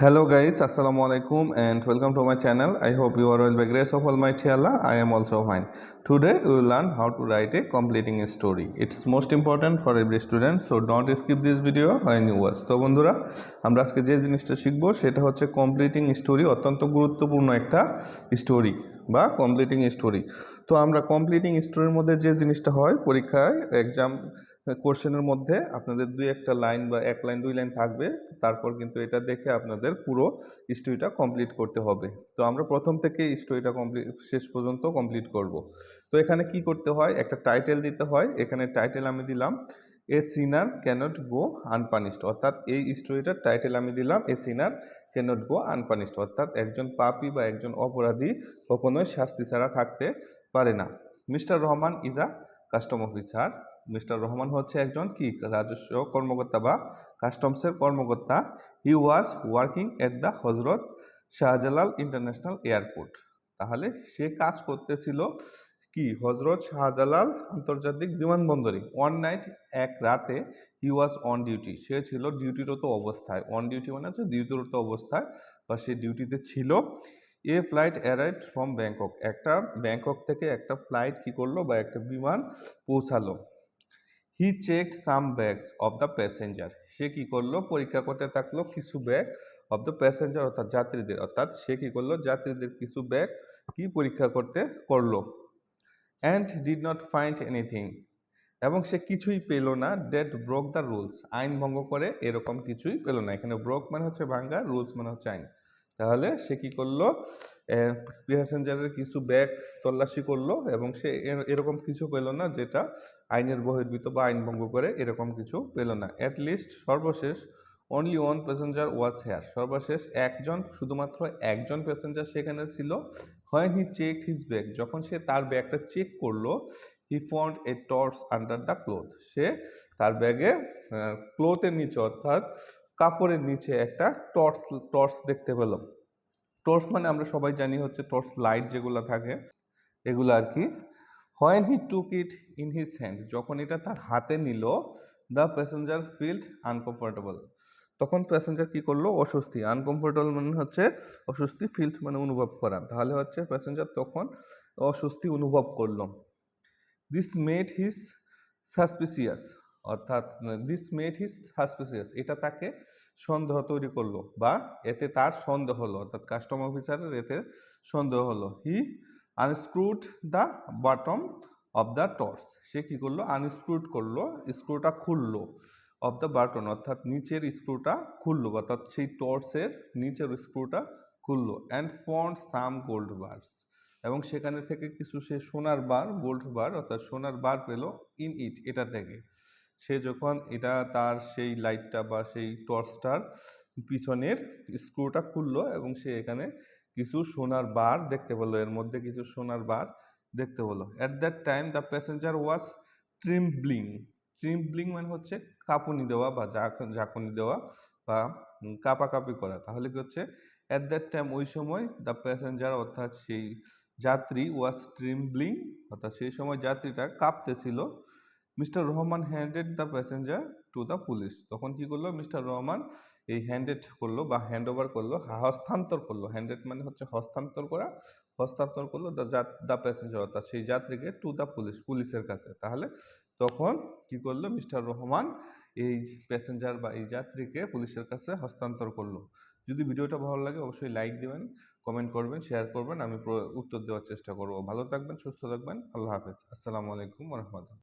Hello guys, Assalamu alaikum and welcome to my channel. I hope you are well by grace of Almighty Allah. I am also fine. Today we will learn how to write a completing story. It's most important for every student, so don't skip this video when you watch. তো বন্ধুরা, আমরা আজকে যে জিনিসটা শিখব সেটা হচ্ছে completing story. অত্যন্ত গুরুত্বপূর্ণ একটা স্টোরি বা কমপ্লিটিং স্টোরি। তো আমরা কমপ্লিটিং স্টোরির মধ্যে যে জিনিসটা হয় পরীক্ষায় এক্সাম কোশ্চেনের মধ্যে আপনাদের দুই একটা লাইন বা এক লাইন দুই লাইন থাকবে, তারপর কিন্তু এটা দেখে আপনাদের পুরো স্টোরিটা কমপ্লিট করতে হবে। তো আমরা প্রথম থেকে স্টোরিটা শেষ পর্যন্ত কমপ্লিট করব। তো এখানে কি করতে হয়, একটা টাইটেল দিতে হয়। এখানে টাইটেল আমি দিলাম এ সিনার ক্যানট গো আনপানিশড, অর্থাৎ এই স্টোরিটার টাইটেল আমি দিলাম এ সিনার ক্যানট গো আনপানিশড, অর্থাৎ একজন পাপী বা একজন অপরাধী কখনোই শাস্তি ছাড়া থাকতে পারে না। Mister Rahman is a custom officer. Mister Rahman হচ্ছে একজন কি রাজস্ব কর্মকর্তা বা কাস্টমসের কর্মকর্তা। হি ওয়াজ ওয়ার্কিং এট দ্য হজরত শাহজালাল ইন্টারন্যাশনাল এয়ারপোর্ট। তাহলে সে কাজ করতেছিল কি হজরত শাহজালাল আন্তর্জাতিক বিমানবন্দরে। ওয়ান নাইট, এক রাতে, হি ওয়াজ অন ডিউটি, সে ছিল ডিউটিরত অবস্থায়। অন ডিউটি মানে হচ্ছে ডিউটিরত অবস্থায় বা সে ডিউটিতে ছিল। A flight arrived from Bangkok, একটা ব্যাংকক থেকে একটা ফ্লাইট কি করলো বা একটা বিমান পৌঁছালো। He checked some bags of the passenger, সে কি করলো পরীক্ষা করতে থাকলো কিছু ব্যাগ অফ দ্য প্যাসেঞ্জার অর্থাৎ যাত্রীদের, অর্থাৎ সে কি করলো যাত্রীদের কিছু ব্যাগ কি পরীক্ষা করলো। And did not find anything, এবং সে কিছুই পেল না। ডেট ব্রোক দ্য রুলস, আইন ভঙ্গ করে এরকম কিছুই পেল না। এখানে ব্রোক মানে হচ্ছে ভাঙ্গা, রুলস মানে হচ্ছে আইন। তাহলে সে কি করলো, প্যাসেঞ্জারের কিছু ব্যাগ তল্লাশি করলো এবং সে এরকম কিছু পেল না যেটা আইনের বহির্ভূত বা আইন ভঙ্গ করে, এরকম কিছু পেল না। অ্যাট লিস্ট, সর্বশেষ, only one passenger was here, সর্বশেষ শুধুমাত্র একজন প্যাসেঞ্জার সেখানে ছিল। When he checked his bag, যখন সে তার ব্যাগটা চেক করলো, he found a torch under the cloth, সে তার ব্যাগে ক্লোথের নিচে অর্থাৎ কাপড়ের নিচে একটা টর্চ দেখতে পেল। টর্চ মানে আমরা সবাই জানি হচ্ছে টর্চ লাইট যেগুলো থাকে এগুলো আর কি। When he took it in his hand, যখন এটা তার হাতে নিল, দ্য প্যাসেঞ্জার ফিল্ড আনকমফোর্টেবল, তখন প্যাসেঞ্জার কি করলো অস্বস্তি। আনকমফোর্টেবল মানে হচ্ছে অস্বস্তি, ফিল্ড মানে অনুভব করা, তাহলে হচ্ছে প্যাসেঞ্জার তখন অস্বস্তি অনুভব করলো। দিস মেড হিজ সাসপিসিয়াস, অর্থাৎ দিস মেড হিজ সাসপিসিয়াস, এটা তাকে সন্দেহ তৈরি করলো বা এতে তার সন্দেহ হলো, অর্থাৎ কাস্টম অফিসারের এতে সন্দেহ হলো। He unscrewed the bottom of the torch, সে কি করলো আনস্ক্রুড করলো, স্ক্রুটা খুললো, অফ দ্য বাটন অর্থাৎ নিচের স্ক্রুটা খুললো, অর্থাৎ সেই টর্চের নিচের স্ক্রুটা খুললো। And found some gold bars, এবং সেখানে থেকে কিছু সে সোনার বার, গোল্ড বার অর্থাৎ সোনার বার পেল। ইন ইট, এটা থেকে সে যখন এটা তার সেই লাইটটা বা সেই টর্চটার পিছনের স্ক্রুটা খুললো এবং সে এখানে কিছু সোনার বার দেখতে পেলো, এর মধ্যে কিছু সোনার বার দেখতে পেলো। At that time the passenger was trembling, trembling মানে হচ্ছে কাঁপুনি দেওয়া বা ঝাঁকুনি দেওয়া বা কাঁপাকাঁপি করা। তাহলে কি হচ্ছে অ্যাট দ্যাট টাইম, ওই সময়, দ্য প্যাসেঞ্জার অর্থাৎ সেই যাত্রী ওয়াজ ট্রিম্বলিং, অর্থাৎ সেই সময় যাত্রীটা কাঁপতেছিল। Mister Rahman handed the passenger to the police, তখন কি করলো মিস্টার রহমান এই হ্যান্ডেড করলো বা হ্যান্ড ওভার করলো, হস্তান্তর করলো। হ্যান্ডেড মানে হচ্ছে হস্তান্তর করা, হস্তান্তর করলো দ্য প্যাসেঞ্জার অর্থাৎ সেই যাত্রীকে টু দ্য পুলিশ, পুলিশের কাছে। তাহলে তখন কি করলো মিস্টার রহমান এই প্যাসেঞ্জার বা এই যাত্রীকে পুলিশের কাছে হস্তান্তর করলো। যদি ভিডিওটা ভালো লাগে অবশ্যই লাইক দিবেন, কমেন্ট করবেন, শেয়ার করবেন, আমি উত্তর দেওয়ার চেষ্টা করব। ভালো থাকবেন, সুস্থ থাকবেন, আল্লাহ হাফেজ, আসসালামু আলাইকুম ওয়া রাহমাতুল্লাহ।